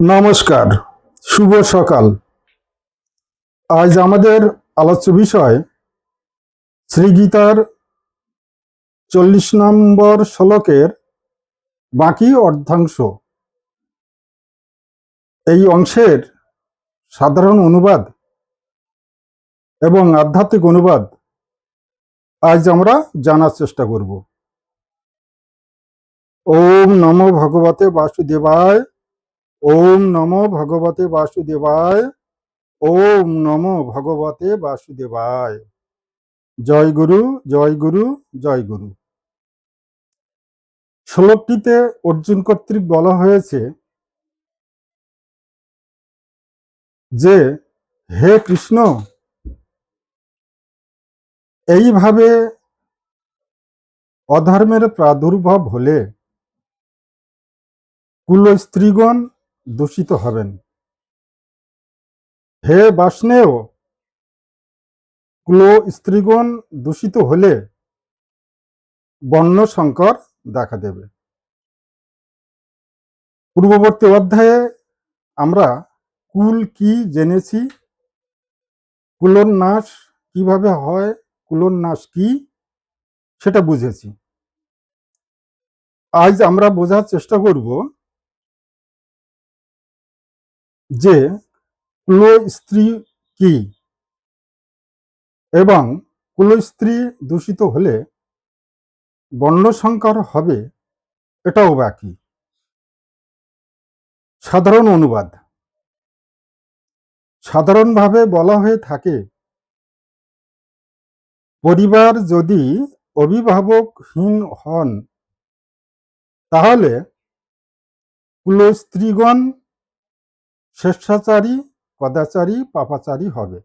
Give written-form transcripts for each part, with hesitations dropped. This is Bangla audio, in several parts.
নমস্কার, শুভ সকাল। আজ আমাদের আলোচ্য বিষয় শ্রীগীতার 40 নম্বর শ্লোকের বাকি অর্ধাংশ। এই অংশের সাধারণ অনুবাদ এবং আধ্যাত্মিক অনুবাদ আজ আমরা জানার চেষ্টা করব। ওম নমো ভগবতে বাসুদেবায়, ওম নমো ভগবতে বাসুদেবায়, ওম নমো ভগবতে বাসুদেবায়। জয় গুরু, জয় গুরু, জয় গুরু। শ্লোকটিতে অর্জুন কর্তৃক বলা হয়েছে যে, হে কৃষ্ণ, এইভাবে অধর্মের প্রাদুর্ভাব হলে কুল স্ত্রীগণ দূষিত হবেন। হে বাষ্ণেয়, কুল স্ত্রীগণ দূষিত হলে বর্ণ সংকর দেখা দেবে। পূর্ববর্তী অধ্যায়ে আমরা কুল কি জেনেছি, কুলোন্নাস কিভাবে হয়, কুলোন্নাস কি সেটা বুঝেছি। আজ আমরা বোঝার চেষ্টা করব যে কুল স্ত্রী কি এবং কুল স্ত্রী দূষিত হলে বর্ণসংকর হবে, এটাও বাকি। সাধারণ অনুবাদ। সাধারণভাবে বলা হয়ে থাকে, পরিবার যদি অভিভাবকহীন হন তাহলে কুল স্ত্রীগণ স্বেচ্ছাচারী, কদাচারী, পাপাচারী হবে।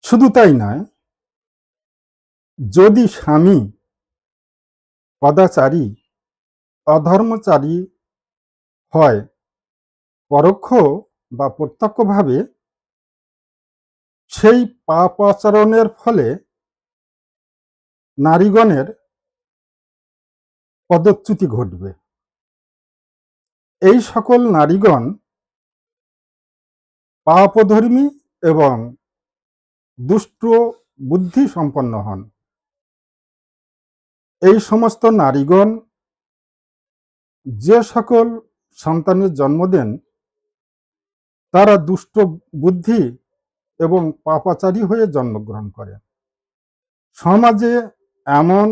শুধু তাই নয়, যদি স্বামী কদাচারী, অধর্মচারী হয়, পরোক্ষ বা প্রত্যক্ষভাবে সেই পাপাচরণের ফলে নারীগণের পদচ্যুতি ঘটবে। এই সকল নারীগণ পাপধর্মী এবং দুষ্ট বুদ্ধি সম্পন্ন হন। এই সমস্ত নারীগণ যে সকল সন্তানের জন্ম দেন তারা দুষ্ট বুদ্ধি এবং পাপাচারী হয়ে জন্মগ্রহণ করে। সমাজে এমন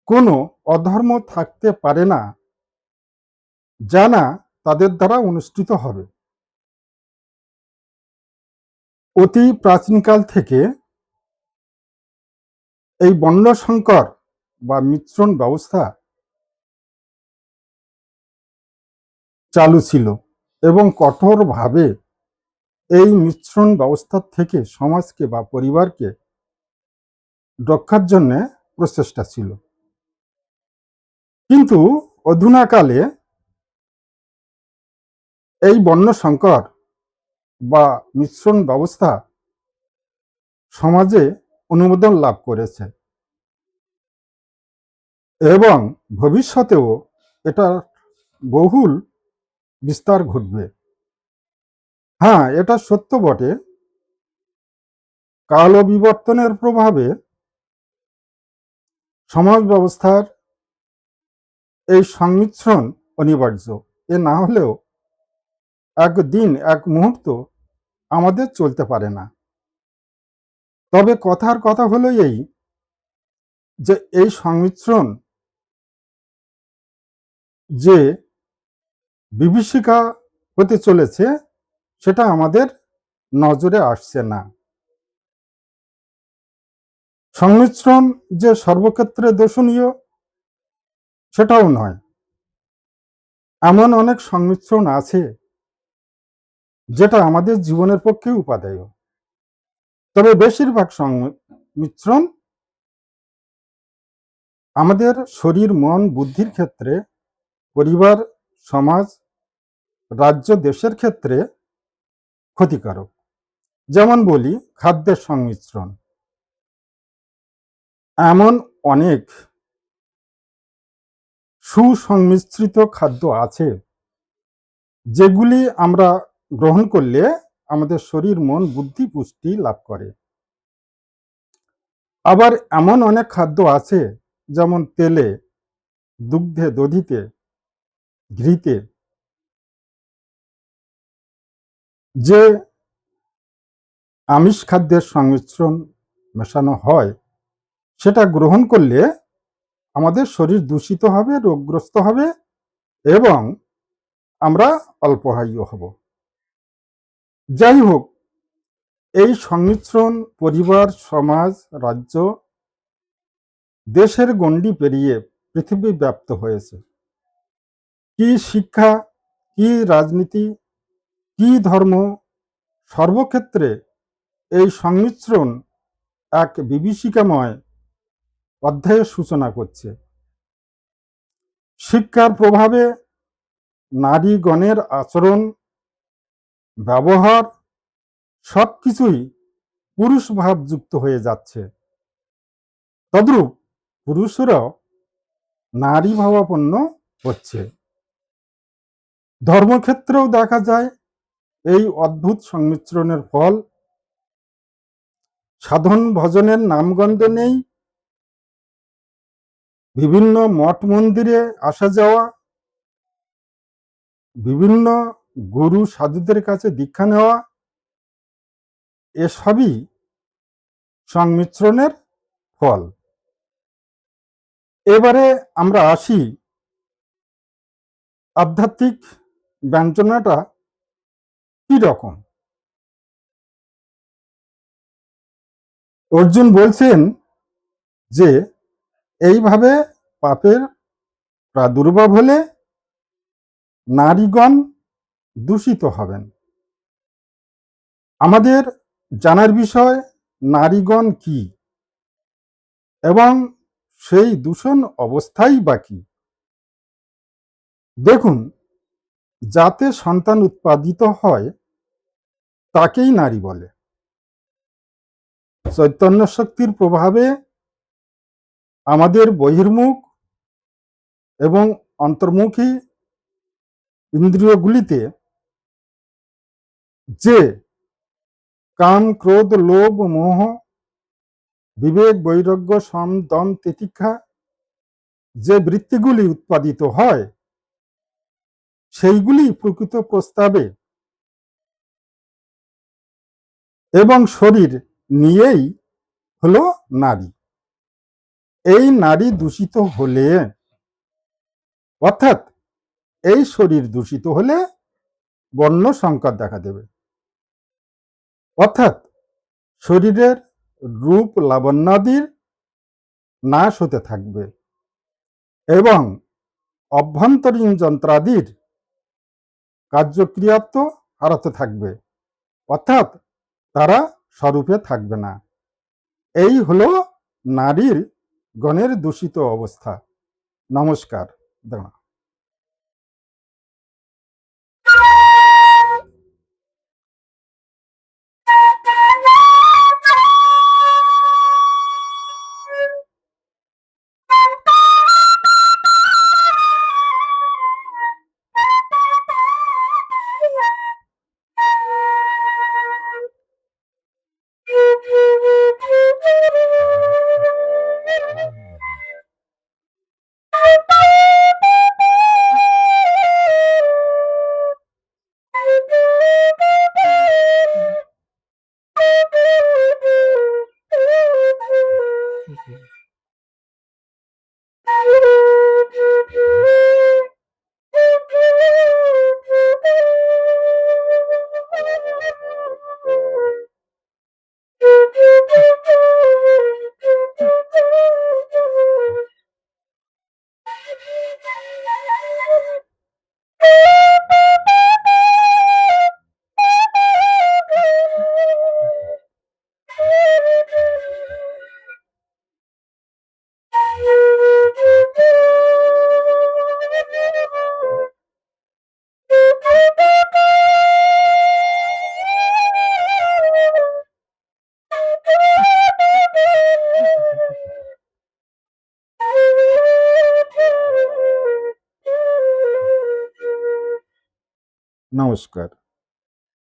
কোনো অধর্ম থাকতে পারে না যা না তাদের দ্বারা অনুষ্ঠিত হবে। অতি প্রাচীনকাল থেকে এই বর্ণসংকর বা মিশ্রণ ব্যবস্থা চালু ছিল এবং কঠোরভাবে এই মিশ্রণ ব্যবস্থা থেকে সমাজকে বা পরিবারকে রক্ষার জন্য প্রচেষ্টা ছিল। কিন্তু অধুনাকালে এই বর্ণসংকর বা মিশ্রণ ব্যবস্থা সমাজে অনুমোদন লাভ করেছে এবং ভবিষ্যতেও এটা বহুল বিস্তার ঘটবে। হ্যাঁ, এটা সত্য বটে, কাল ও বিবর্তনের প্রভাবে সমাজ ব্যবস্থার এই সংমিশ্রণ অনিবার্য। এ না হলেও একদিন, এক মুহূর্ত আমাদের চলতে পারে না। তবে কথার কথা হলো এই যে এই সংমিশ্রণ যে বিভীষিকা হতে চলেছে সেটা আমাদের নজরে আসছে না। সংমিশ্রণ যে সর্বক্ষেত্রে দোষণীয় সেটাও নয়। এমন অনেক সংমিশ্রণ আছে যেটা আমাদের জীবনের পক্ষে উপাদেয়। তবে বেশিরভাগ সংমিশ্রণ আমাদের শরীর, মন, বুদ্ধির ক্ষেত্রে, পরিবার, সমাজ, রাজ্য, দেশের ক্ষেত্রে ক্ষতিকারক। যেমন বলি, খাদ্যের সংমিশ্রণ। এমন অনেক সুসংমিশ্রিত খাদ্য আছে যেগুলি আমরা গ্রহণ করলে আমাদের শরীর, মন, বুদ্ধি, পুষ্টি লাভ করে। আবার এমন অনেক খাদ্য আছে যেমন তেলে, দুগ্ধে, দধিতে, ঘিতে যে আমিষ খাদ্যের সংমিশ্রণ মেশানো হয়, সেটা গ্রহণ করলে আমাদের শরীর দূষিত হবে, রোগগ্রস্ত হবে এবং আমরা অল্পায়ু হব। যাই হোক, এই সংমিশ্রণ পরিবার, সমাজ, রাজ্য, দেশের গণ্ডি পেরিয়ে পৃথিবী ব্যাপ্ত হয়েছে। কি শিক্ষা, কি রাজনীতি, কি ধর্ম, সর্বক্ষেত্রে এই সংমিশ্রণ এক বিভীষিকাময় অধ্যায়ের সূচনা করছে। শিক্ষার প্রভাবে নারীগণের আচরণ, ব্যবহার সবকিছুই পুরুষ ভাবযুক্ত হয়ে যাচ্ছে। তদ্রূপ পুরুষরাও নারী ভাবাপন্ন হচ্ছে। ধর্মক্ষেত্রেও দেখা যায় এই অদ্ভুত সংমিশ্রণের ফল। সাধন ভজনের নামগন্ধ নেই, বিভিন্ন মঠ মন্দিরে আসা যাওয়া, বিভিন্ন গুরু সাধুদের কাছে দীক্ষা নেওয়া, এসবই সংমিশ্রণের ফল। এবারে আমরা আসি আধ্যাত্মিক ব্যঞ্জনাটা কি রকম। অর্জুন বলছেন যে এইভাবে পাপের প্রাদুর্ভাব হলে নারীগণ দূষিত হবেন। আমাদের জানার বিষয় নারীগণ কি এবং সেই দূষণ অবস্থাই বা কি। দেখুন, যাতে সন্তান উৎপাদিত হয় তাকেই নারী বলে। চৈতন্য শক্তির প্রভাবে আমাদের বহির্মুখ এবং অন্তর্মুখী ইন্দ্রিয়গুলিতে যে কাম, ক্রোধ, লোভ, মোহ, বিবেক, বৈরাগ্য, সম, দম, তিতিক্ষা যে বৃত্তিগুলি উৎপাদিত হয়, সেইগুলি প্রকৃত প্রস্তাবে এবং শরীর নিয়েই হলো নারী। এই নারী দূষিত হলে, অর্থাৎ এই শরীর দূষিত হলে বর্ণ সংকট দেখা দেবে। অর্থাৎ শরীরের রূপ লাবণ্যাদির নাশ হতে থাকবে এবং অভ্যন্তরীণ যন্ত্রাদির কার্যক্রিয়াত্ব হারাতে থাকবে, অর্থাৎ তারা স্বরূপে থাকবে না। এই হলো নারীর গণের দূষিত অবস্থা। নমস্কার। নমস্কার।